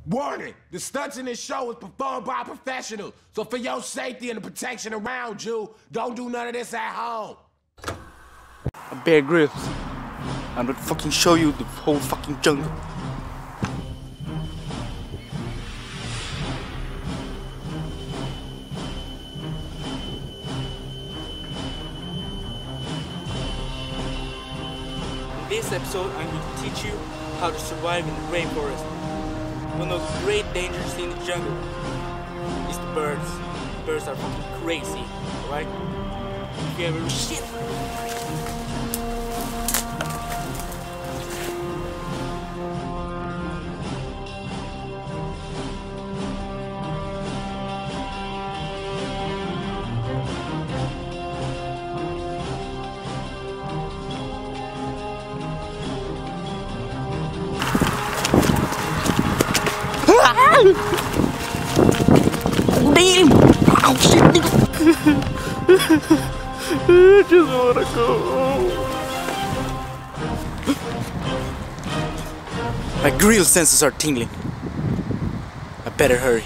Warning, the stunts in this show is performed by professionals. So for your safety and the protection around you, don't do none of this at home. I'm Bear Grylls. I'm gonna fucking show you the whole fucking jungle. In this episode, I'm going to teach you how to survive in the rainforest. One of the great dangers in the jungle is the birds. Birds are fucking crazy, alright? If you ever shit. Damn! Oh shit, nigga! I just wanna go home. My grill senses are tingling. I better hurry.